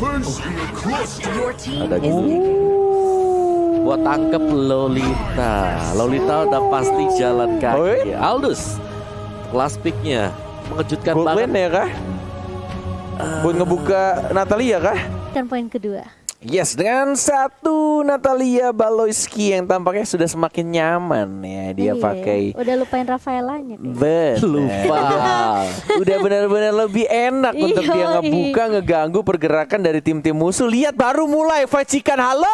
Ada buat tangkep Lolita. Lolita udah pasti jalan kaki. Aldous last picknya mengejutkan banget ya kah? Buat ngebuka Natalia kah? Dan poin kedua. Yes, dengan satu Natalia Baloyski yang tampaknya sudah semakin nyaman ya dia pakai. Udah lupain Rafaelanya. Lupa. Udah benar-benar lebih enak untuk dia ngebuka, ngeganggu pergerakan dari tim-tim musuh. Lihat baru mulai Facikan, halo.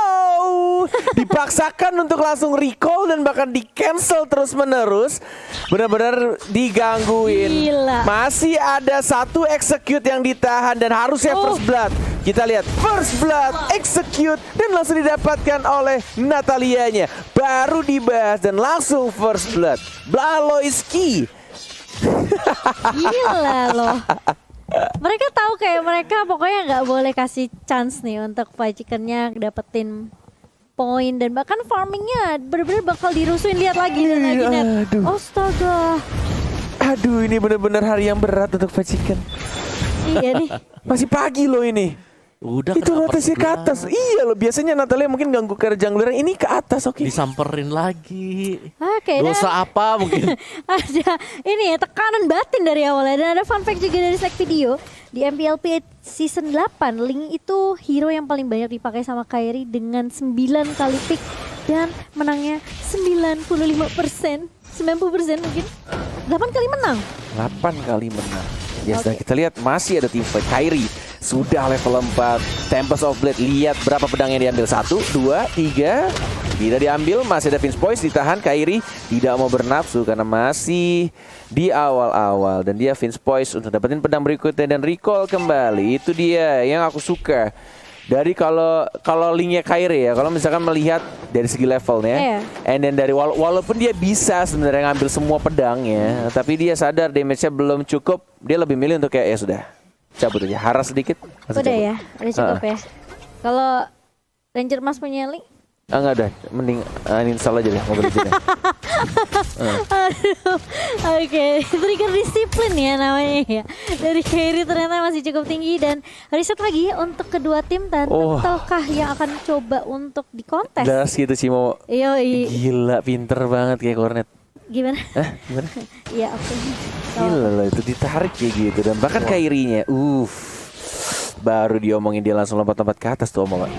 Dipaksakan untuk langsung recall dan bahkan di cancel terus-menerus. Benar-benar digangguin. Gila. Masih ada satu execute yang ditahan dan harusnya first blood. Kita lihat first blood, execute dan langsung didapatkan oleh Natalianya. Baru dibahas dan langsung first blood. Baloyski. Gila loh. Mereka tahu kayak mereka pokoknya nggak boleh kasih chance nih untuk Facikannya dapetin poin dan bahkan farmingnya bener-bener bakal dirusuin. Lihat lagi net. Astaga. Aduh, ini benar-benar hari yang berat untuk Facikan. Iya nih. Masih pagi loh ini. Udah itu rotasi ke atas. Iya loh, biasanya Natalia mungkin ganggu ke jungler, ini ke atas. Oke. Disamperin lagi. Kayaknya dosa apa mungkin? Ada ini ya, tekanan batin dari awalnya. Dan ada fun fact juga dari Slack Video. Di MPLP Season 8, Ling itu hero yang paling banyak dipakai sama Kairi dengan 9 kali pick. Dan menangnya 95%. 90% mungkin. 8 kali menang. 8 kali menang. Yes, dan kita lihat masih ada tim fight. Kairi sudah level 4. Tempest of Blade, lihat berapa pedang yang diambil. 1, 2, 3. Tidak diambil, masih ada Vince Poise ditahan. Kairi tidak mau bernafsu karena masih di awal-awal. Dan dia Vince Poise untuk dapetin pedang berikutnya dan recall kembali. Itu dia yang aku suka. Dari kalau linknya Kairi ya, kalau misalkan melihat dari segi levelnya, and then dari walaupun dia bisa sebenarnya ngambil semua pedangnya, tapi dia sadar damage-nya belum cukup, dia lebih milih untuk kayak ya sudah cabut aja, haras sedikit. Udah cabut. Ya, udah cukup ya. Kalau Ranger Mas punya link? Enggak ada, mending uninstall aja deh, mobil aja deh. Aduh, oke. Trigger disiplin ya namanya ya. Dari Kairi ternyata masih cukup tinggi dan riset lagi untuk kedua tim dan betulkah yang akan coba untuk dikontes? Das gitu sih mau. Gila, pinter banget kayak Cornet. Gimana? Gimana? Iya, oke. Gila loh, itu ditarik kayak gitu dan bahkan Kairinya, baru diomongin dia langsung lompat-lompat ke atas tuh omongan.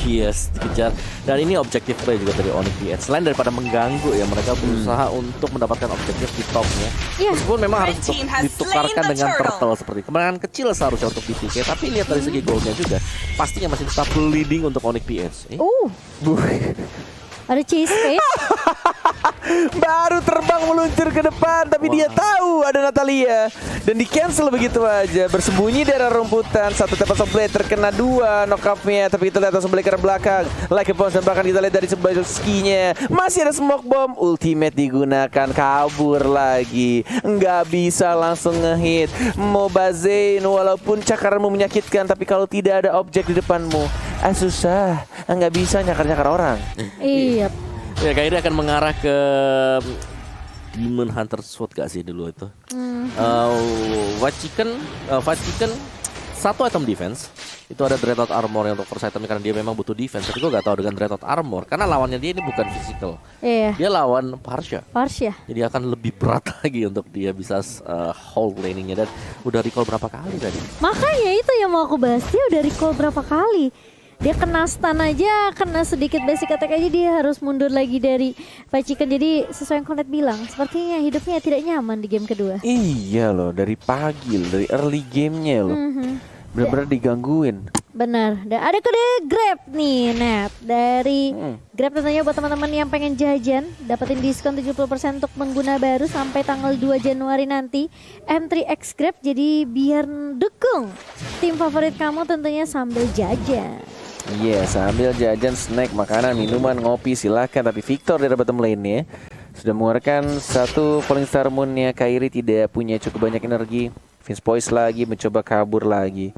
Yes, dikejar. Dan ini objektif play juga dari Onyx PH. Selain daripada mengganggu ya, mereka berusaha untuk mendapatkan objektif di topnya. Meskipun memang harus ditukarkan dengan turtle seperti kemenangan kecil seharusnya untuk BTK. Tapi lihat dari segi goalnya juga, pastinya masih tetap leading untuk Onyx PH. Ada cheesecake. Baru terbang meluncur ke depan, tapi dia tahu ada Natalia dan di cancel begitu aja. Bersembunyi dari rumputan, satu Tempest of Blade terkena 2 knock-up-nya, tapi kita lihat langsung balik ke belakang. Like a bounce dan bahkan kita lihat dari sebelah skinya masih ada smoke bomb, ultimate digunakan, kabur lagi, nggak bisa langsung ngehit. Mobazain walaupun cakaranmu menyakitkan, tapi kalau tidak ada objek di depanmu, susah, nggak bisa nyakar-nyakar orang. Iya. Ya Kairi akan mengarah ke Demon Hunter Sword gak sih dulu itu? Facikan satu item defense. Itu ada Dreadnought Armor yang untuk first item karena dia memang butuh defense. Tapi gue gak tahu dengan Dreadnought Armor karena lawannya dia ini bukan physical. Dia lawan Parsha. Jadi akan lebih berat lagi untuk dia bisa hold laningnya. Dan udah recall berapa kali tadi? Makanya itu yang mau aku bahas, dia udah recall berapa kali. Dia kena stun aja, kena sedikit basic attack aja dia harus mundur lagi dari Facikan. Jadi sesuai yang Cornet bilang, sepertinya hidupnya tidak nyaman di game kedua. Iya loh, dari pagi loh, dari early gamenya loh. Benar-benar digangguin. Benar. Dan ada kode Grab nih, Net. Dari Grab tentunya buat teman-teman yang pengen jajan, dapetin diskon 70% untuk pengguna baru sampai tanggal 2 Januari nanti. M3X Grab, jadi biar dukung tim favorit kamu tentunya sambil jajan. Iya, sambil jajan, snack, makanan, minuman, ngopi, silahkan. Tapi Victor dari bottom lane-nya sudah mengeluarkan satu Falling Star Moon-nya. Kairi tidak punya cukup banyak energi. Vince Poise lagi mencoba kabur lagi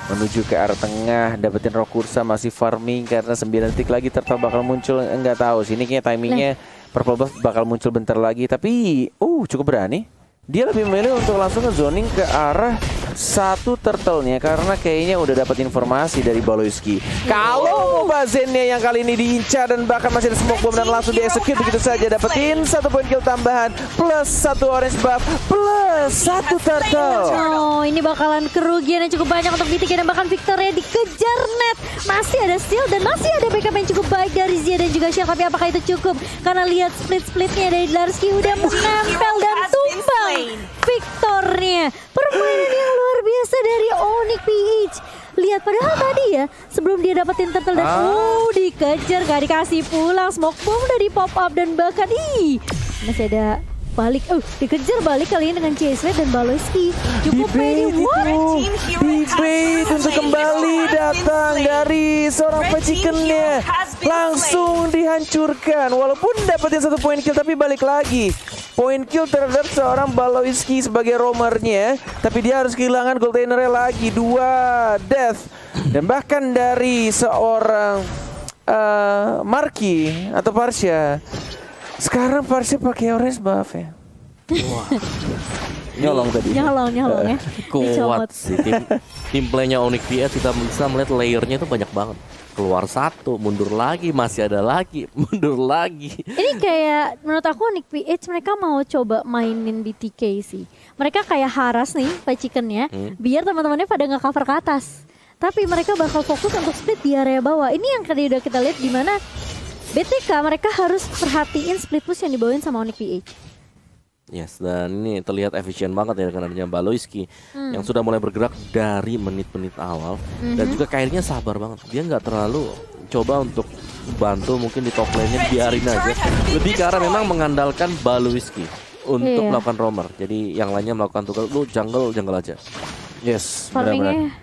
menuju ke arah tengah, dapetin Rock Ursa, masih farming karena 9 detik lagi turtle bakal muncul. Enggak tahu sini kayaknya timingnya Purple Buff bakal muncul bentar lagi, tapi cukup berani. Dia lebih memilih untuk langsung ke zoning ke arah satu turtle-nya karena kayaknya udah dapat informasi dari Baloyski. Kalau Moba Zen-nya yang kali ini diincar dan bahkan masih ada smoke bomb dan langsung di-execute begitu saja, dapetin 1 poin kill tambahan plus 1 orange buff plus 1 turtle. Oh, ini bakalan kerugian yang cukup banyak untuk BTK dan bahkan Victoria dikejar net. Masih ada steal dan masih ada backup yang cukup baik dari Zia dan juga Shell, tapi apakah itu cukup? Karena lihat split-splitnya dari Larski udah menempel dan tumbang Victornya. Permainan yang luar biasa dari Onyx PH. Lihat, padahal tadi ya sebelum dia dapetin turtle dan dikejar, gak dikasih pulang, smoke bomb udah di pop up dan bahkan masih ada balik, dikejar balik kali ini dengan chase rate dan Baloyski cukup pede. Debate untuk kembali datang dari seorang Chicken-nya, langsung dihancurkan walaupun dapetin 1 poin kill, tapi balik lagi poin kill terhadap seorang Baloyski sebagai roamernya, tapi dia harus kehilangan goldainernya lagi, 2 death dan bahkan dari seorang Marky atau Parsha. Sekarang Parsha pakai orange buff ya. Wah. Nyolong tadi. Nyolong ya. Kuat sih tim playnya Onyx PS, kita bisa melihat layernya itu banyak banget. Keluar 1, mundur lagi, masih ada lagi, mundur lagi. Ini kayak menurut aku Onyx PH mereka mau coba mainin BTK sih. Mereka kayak haras nih Chicken-nya biar teman-temannya pada nge-cover ke atas. Tapi mereka bakal fokus untuk split di area bawah. Ini yang tadi udah kita lihat di mana BTK mereka harus perhatiin split push yang dibawain sama Onyx PH. Yes, dan ini terlihat efisien banget ya dengan adanya Baloyski yang sudah mulai bergerak dari menit-menit awal dan juga kayaknya sabar banget. Dia nggak terlalu coba untuk bantu mungkin di top lane-nya, biarin aja. Lebih ke arah memang mengandalkan Baloyski untuk melakukan roamer. Jadi yang lainnya melakukan tugas, lu jungle aja. Yes, benar-benar.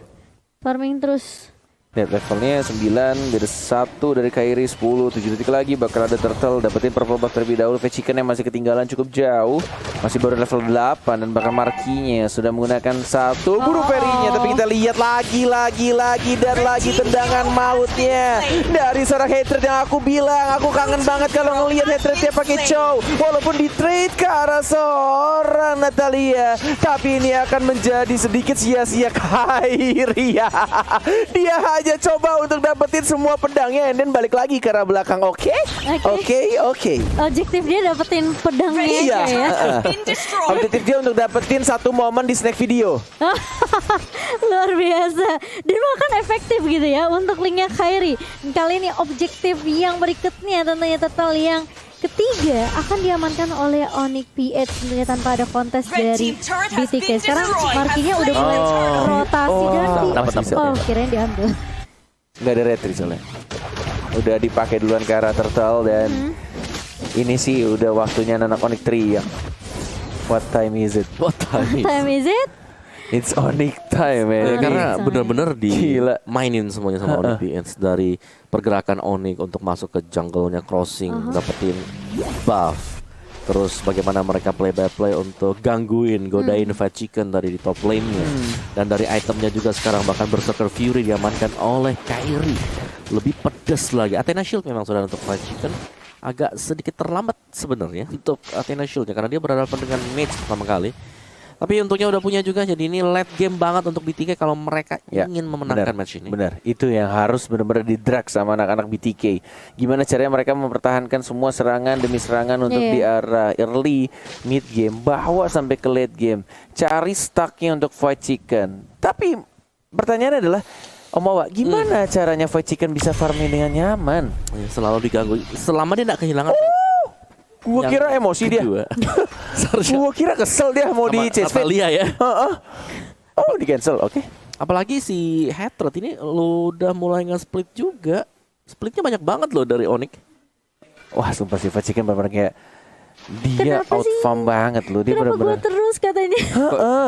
Farming terus. Lihat levelnya 9, dari 1 dari Kairi 10, 7 detik lagi bakal ada turtle, dapetin purple buff terlebih dahulu. Chicken yang masih ketinggalan cukup jauh, masih baru level 8 dan bahkan Markinya sudah menggunakan 1 buru perinya, tapi kita lihat lagi dan lagi tendangan mautnya dari seorang hatred yang aku bilang aku kangen banget kalau ngelihat hatrednya pakai Chow, walaupun di trade ke arah seorang Natalia, tapi ini akan menjadi sedikit sia-sia Kairi ya. Dia aja coba untuk dapetin semua pedangnya dan balik lagi ke arah belakang. Oke. Objektif dia dapetin pedangnya iya. ya. Objektif dia untuk dapetin 1 momen di snack video. Luar biasa. Dan bahkan efektif gitu ya untuk linknya Kairi. Kali ini objektif yang berikutnya tentunya total yang ketiga akan diamankan oleh Onyx PH tentunya tanpa ada kontes dari BTK. Sekarang Markinya udah mulai rotasi dan kirain diambil. Nggak ada retri soalnya. Udah dipakai duluan ke arah turtle dan ini sih udah waktunya anak Onyx teriak. What time is it? It's Onyx time, man. Ya, karena benar-benar dimainin semuanya sama Onyx PH, dari pergerakan Onyx untuk masuk ke jungle-nya crossing, dapetin buff. Terus bagaimana mereka play by play untuk godain Chicken dari di top lane-nya. Dan dari itemnya juga sekarang bahkan Berserker Fury diamankan oleh Kairi. Lebih pedas lagi. Athena Shield memang sudah untuk Chicken. Agak sedikit terlambat sebenarnya untuk Athena Shield-nya karena dia berhadapan dengan Mage pertama kali. Tapi untungnya udah punya juga, jadi ini late game banget untuk BTK kalau mereka ingin memenangkan match ini. Benar, itu yang harus benar-benar di-drag sama anak-anak BTK. Gimana caranya mereka mempertahankan semua serangan demi serangan untuk di arah early, mid game, bawa sampai ke late game. Cari stucknya untuk Chicken. Tapi pertanyaannya adalah, Om Awa, gimana caranya Chicken bisa farming dengan nyaman? Selalu diganggu, selama dia tidak kehilangan. Gua kira emosi dia. Gua kira kesel dia mau di chase Natalia ya. Oh, di cancel. Oke. Apalagi si Hatred ini lo udah mulai nge-split juga. Splitnya banyak banget loh dari Onyx. Wah, sumpah si Chicken benar-benar kayak dia outfarm banget loh. Dia benar-benar terus katanya.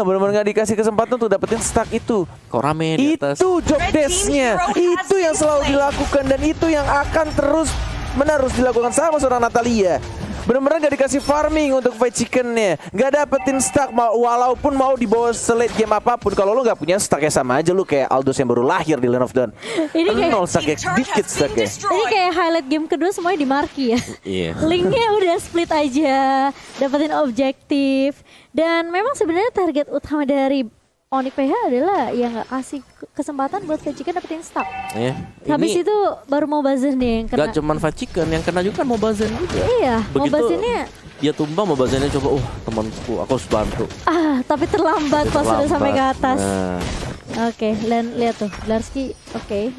Benar-benar nggak dikasih kesempatan untuk dapetin stack itu. Kok rame di atas. Itu job desk-nya. Itu yang selalu dilakukan dan itu yang akan terus menerus dilakukan sama seorang Natalia. Bener-bener gak dikasih farming untuk Chicken-nya, gak dapetin stack walaupun mau dibawa selate game apapun. Kalau lo gak punya stack ya sama aja lu kayak Aldous yang baru lahir di Land of Dawn. Ini kayak stacknya, dikit stacknya. Ini kayak highlight game kedua semuanya di Marky ya. Linknya udah split aja, dapetin objektif. Dan memang sebenarnya target utama dari Onyx PH adalah yang nggak kasih kesempatan buat Fajikan dapetin stack. Habis itu baru mau Bazen nih yang kena. Gak cuman Fajikan, yang kena juga kan mau Bazen juga. Iya, mau Begitu Bazennya. dia tumbang, mau Bazennya coba, temanku, aku harus bantu. Tapi terlambat pas sudah sampai ke atas. Nah. Oke, dan lihat tuh, Blarsky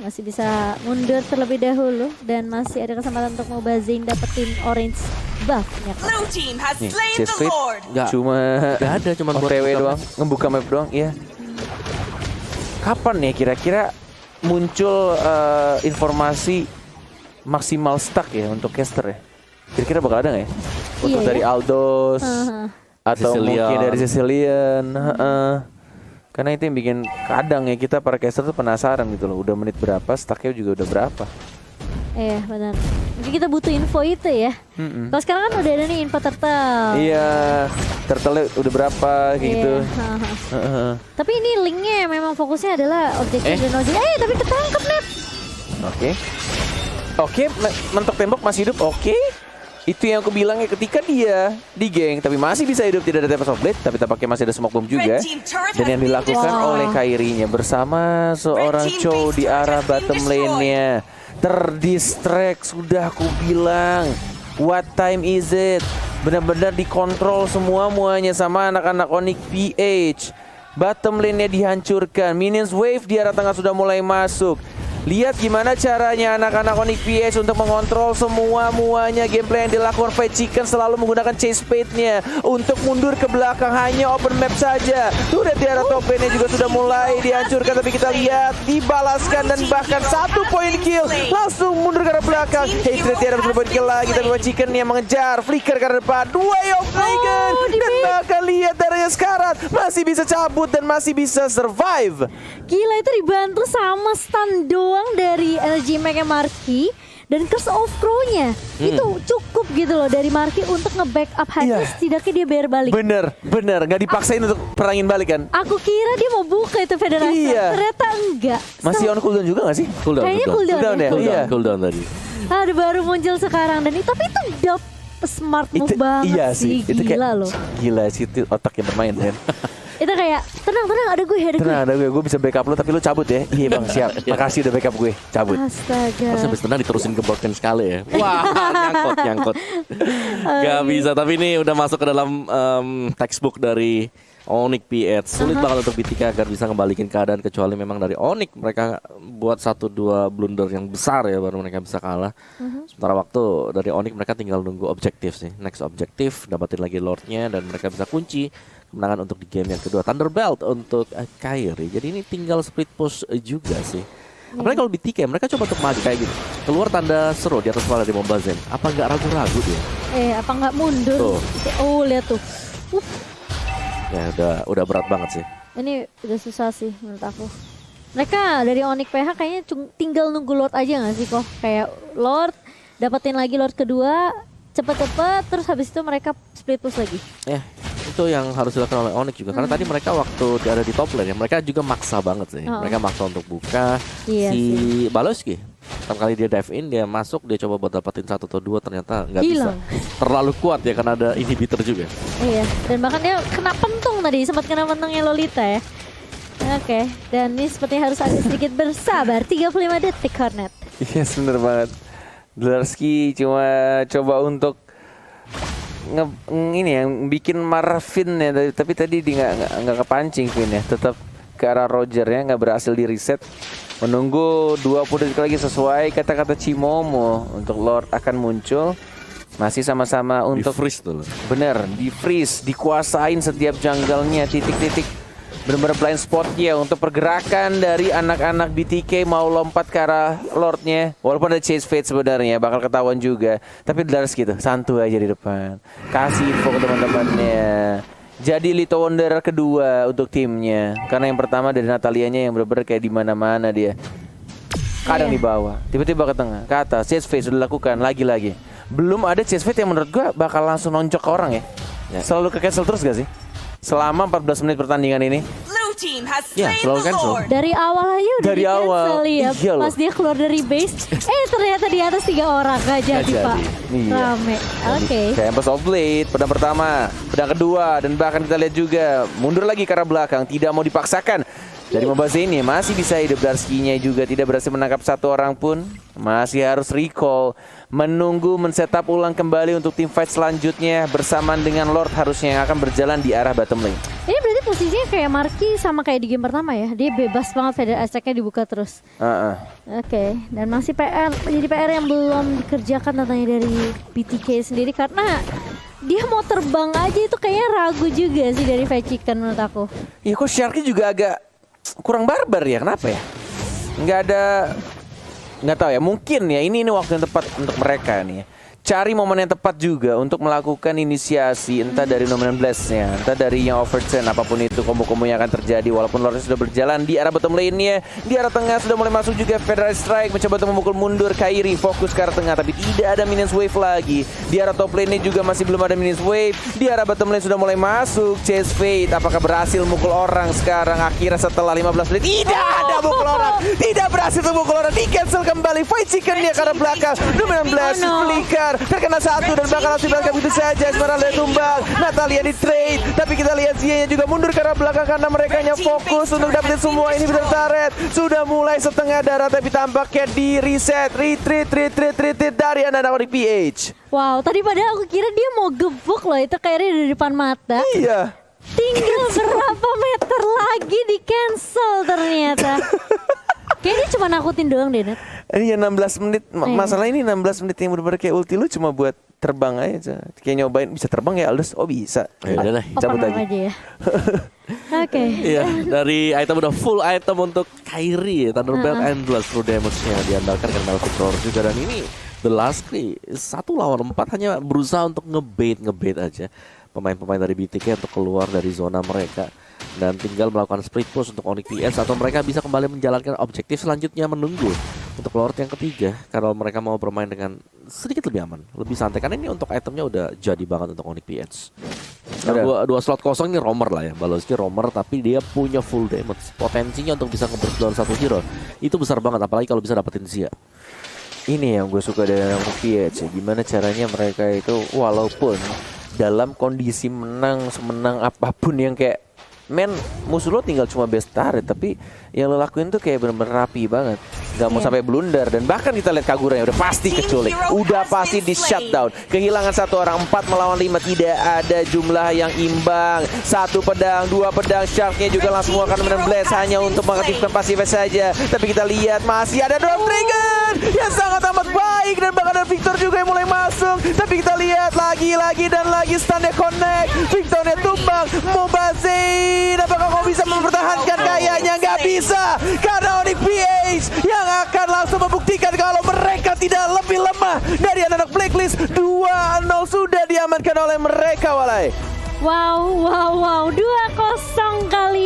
masih bisa mundur terlebih dahulu dan masih ada kesempatan untuk mau Bazen dapetin orange buff-nya. Nih, Chase Fate Gak ada, cuman buat OTW buka doang, ngebuka map doang, iya. Kapan ya kira-kira muncul informasi maksimal stack ya untuk caster ya? Kira-kira bakal ada nggak ya? Untuk dari Aldos atau Sicilian. mungkin dari Sicilian. Karena itu yang bikin kadang ya kita para caster tuh penasaran gitu loh. Udah menit berapa, stacknya juga udah berapa. Iya benar. Mungkin kita butuh info itu ya. Kalau sekarang kan udah ada nih info turtle. Iya, turtle udah berapa kayak gitu. Tapi ini linknya memang fokusnya adalah objektif dan objek. Tapi ketangkep net. Oke, mentok tembok masih hidup. Oke. Itu yang aku bilang ya, ketika dia di geng tapi masih bisa hidup, tidak ada Tempest of Blade, tapi tampaknya masih ada smoke bomb juga. Dan yang dilakukan oleh Kairi-nya bersama seorang Chow di arah bottom lane-nya. Terdistract, sudah aku bilang. What time is it? Benar-benar dikontrol semuanya sama anak-anak Onyx PH. Bottom lane-nya dihancurkan. Minions wave di arah tengah sudah mulai masuk. Lihat gimana caranya anak-anak Onyx PH untuk mengontrol semuanya. Gameplay yang dilakukan Fajikan selalu menggunakan chase fate-nya untuk mundur ke belakang, hanya open map saja. Tuh di arah top lane-nya juga sudah mulai dihancurkan, tapi kita lihat dibalaskan dan bahkan 1 point kill. Langsung mundur ke arah belakang. Hatred tiada 1 point kill lagi, tapi Fajikan yang mengejar. Flicker ke arah depan, 2 of Dragon. Dan bahkan lihat darahnya sekarat, masih bisa cabut dan masih bisa survive. Gila, itu dibantu sama stun doang dari energy Mac-nya Marky dan Curse of Crow-nya. Itu cukup gitu loh dari Marky untuk nge-backup Hades, setidaknya dia bayar balik. Bener, nggak dipaksain untuk perangin balik kan? Aku kira dia mau buka itu federasi, ternyata enggak. Masih on cooldown juga nggak sih? Kayaknya cooldown ya? Iya. Cooldown tadi. Baru muncul sekarang, dan tapi itu smart move banget sih. Itu gila loh. Gila sih, itu otak yang bermain kan. Itu kayak tenang ada gue. Tenang, ada gue bisa backup lo, tapi lo cabut ya. Iya bang, siap. Makasih udah backup gue, cabut. Astaga. Pas habis tenang diterusin ke broken sekali ya. Wah, nyangkut. Gak bisa, tapi ini udah masuk ke dalam textbook dari Onyx PH. Sulit banget untuk BTK agar bisa ngebalikin keadaan, kecuali memang dari Onyx mereka buat 1-2 blunder yang besar ya baru mereka bisa kalah. Sementara waktu dari Onyx mereka tinggal nunggu objektif sih. Next objektif, dapatin lagi Lordnya dan mereka bisa kunci kemenangan untuk di game yang kedua. Thunderbelt untuk Kairi. Jadi ini tinggal split push juga sih. Apalagi kalau BTK mereka coba untuk maju kayak gitu. Keluar tanda seru di atas kepala di Mombazen. Apa nggak ragu-ragu dia? Apa nggak mundur? Tuh. Oh lihat tuh. Ya udah berat banget sih. Ini udah susah sih menurut aku. Mereka dari Onyx PH kayaknya tinggal nunggu Lord aja nggak sih kok? Kayak Lord, dapetin lagi Lord kedua, cepet-cepet, terus habis itu mereka split push lagi. Itu yang harus dilakukan oleh Onyx juga. Karena tadi mereka waktu ada di top lane ya, mereka juga maksa banget sih. Mereka maksa untuk buka. Si Baloski pertama kali dia dive in, dia masuk, dia coba buat dapetin 1 atau 2, ternyata nggak bisa. Terlalu kuat ya karena ada inhibitor juga. Iya, dan bahkan dia kena pentung tadi, sempat kena pentungnya Lolita ya. Oke, dan ini sepertinya harus agak sedikit bersabar. 35 detik Hornet. Iya, bener banget. Blarsky cuma coba untuk ini yang bikin marah Finn ya, tapi tadi dia nggak kepancing Finn ya, tetap ke arah Roger ya, nggak berhasil di reset. Menunggu 20 detik lagi sesuai kata-kata Cimomo untuk Lord akan muncul. Masih sama-sama untuk di freeze tuh. Bener, di freeze, dikuasain setiap jungle-nya, titik-titik bener-bener blind spotnya untuk pergerakan dari anak-anak BTK mau lompat ke arah Lordnya. Walaupun ada chase fate sebenarnya bakal ketahuan juga, tapi Dars gitu santuy aja di depan, kasih info ke teman-temannya. Jadi Little Wonder kedua untuk timnya, karena yang pertama dari Natalianya yang bener-bener kayak di mana-mana dia. Kadang di bawah, tiba-tiba ke tengah, ke atas. Chase fate sudah dilakukan lagi-lagi. Belum ada chase fate yang menurut gua bakal langsung nonjok ke orang ya. Selalu ke cancel terus gak sih? Selama 14 menit pertandingan ini. Ya, selalu cancel. Dari awal aja udah Dari awal, ya. iya loh. Pas dia keluar dari base, ternyata di atas 3 orang gak jadi jadi. Pak. Iya. Rame. Oke. Tempest of Blade, pedang pertama, pedang kedua, dan bahkan kita lihat juga mundur lagi ke arah belakang, tidak mau dipaksakan. Dari Mobase ini masih bisa hidup, Darski-nya juga tidak berhasil menangkap satu orang pun. Masih harus recall, menunggu men-setup ulang kembali untuk tim fight selanjutnya bersamaan dengan Lord harusnya yang akan berjalan di arah bottom lane. Ini berarti posisinya kayak Marky sama kayak di game pertama ya. Dia bebas banget, Feather Attack-nya dibuka terus. Oke, dan masih jadi PR yang belum dikerjakan katanya dari BTK sendiri karena dia mau terbang aja itu kayaknya ragu juga sih dari Fight Chicken menurut aku. Iya, kok Sharky juga agak kurang barbar ya, kenapa ya? Nggak tahu ya, mungkin ya ini waktu yang tepat untuk mereka nih ya. Cari momen yang tepat juga untuk melakukan inisiasi, entah dari Nominal Blast-nya, entah dari yang overturn, apapun itu kombo-kombo yang akan terjadi. Walaupun Lordnya sudah berjalan di arah bottom lane-nya, di arah tengah sudah mulai masuk juga Federal Strike, mencoba untuk memukul mundur Kairi, fokus ke arah tengah, tapi tidak ada Minions Wave lagi. Di arah top lane-nya juga masih belum ada Minions Wave. Di arah bottom lane sudah mulai masuk Chase Fate, apakah berhasil mukul orang sekarang? Akhirnya setelah 15 menit, tidak ada mukul orang, tidak berhasil mukul orang, di cancel kembali. Fight Chicken-nya ke arah belakang, Nominal Blast, flicker, terkena satu dan bakal langsung belakang begitu saja. Esmeralda tumbang, Natalia di trade, tapi kita lihat Zia-nya juga mundur ke arah belakang karena mereka hanya fokus untuk dapetin semua ini. Benar turret sudah mulai setengah darah, tapi tampaknya di reset, retreat dari anak-anak di PH. Wow, tadi padahal aku kira dia mau gebuk loh, itu kayaknya di depan mata. Iya, Tinggal berapa meter lagi di cancel ternyata. Kayaknya cuma nakutin doang deh, Nat. ini 16 menit. Masalah ini 16 menit yang benar-benar kayak ulti lu cuma buat terbang aja. Kayak nyobain bisa terbang ya Aldous. Oh bisa. Ya udah lah. Cabut Open lagi. aja ya. Oke. Iya, dari item udah full item untuk Kairi, Thunderbelt Endless true damage-nya diandalkan karena Melvin Roar juga, dan ini The Last Key 1 lawan 4 hanya berusaha untuk ngebait aja pemain-pemain dari BTK untuk keluar dari zona mereka dan tinggal melakukan split push untuk Onyx PS atau mereka bisa kembali menjalankan objektif selanjutnya menunggu untuk Lord yang ketiga kalau mereka mau bermain dengan sedikit lebih aman, lebih santai karena ini untuk itemnya udah jadi banget untuk Onyx PS. Nah, dua slot kosong ini Roamer lah ya, Baloski Roamer, tapi dia punya full damage, potensinya untuk bisa ngeberlawan satu hero itu besar banget, apalagi kalau bisa dapetin Zia. Ini yang gue suka dari PH, gimana caranya mereka itu walaupun dalam kondisi menang semenang apapun yang kayak musuh lo tinggal cuma best turret, tapi yang lo lakuin tuh kayak bener-bener rapi banget, nggak mau sampai blunder. Dan bahkan kita lihat Kagura yang udah pasti keculik, udah pasti di shutdown, kehilangan satu orang, 4 melawan 5, tidak ada jumlah yang imbang. 1 pedang, 2 pedang, Shark-nya juga langsung akan blast hanya untuk mengaktifkan pasifnya saja. Tapi kita lihat masih ada Drop Dragon yang sangat amat baik, dan bahkan ada Victor juga yang mulai masuk. Tapi kita lihat lagi dan lagi stun-nya connect, Victornya tumbang. Mobase, apakah kau bisa mempertahankan? Kayaknya nggak bisa, karena Onyx PH yang akan langsung membuktikan kalau mereka tidak lebih lemah dari anak-anak Blacklist. 2-0 sudah diamankan oleh mereka, Walai. Wow, 2-0 kali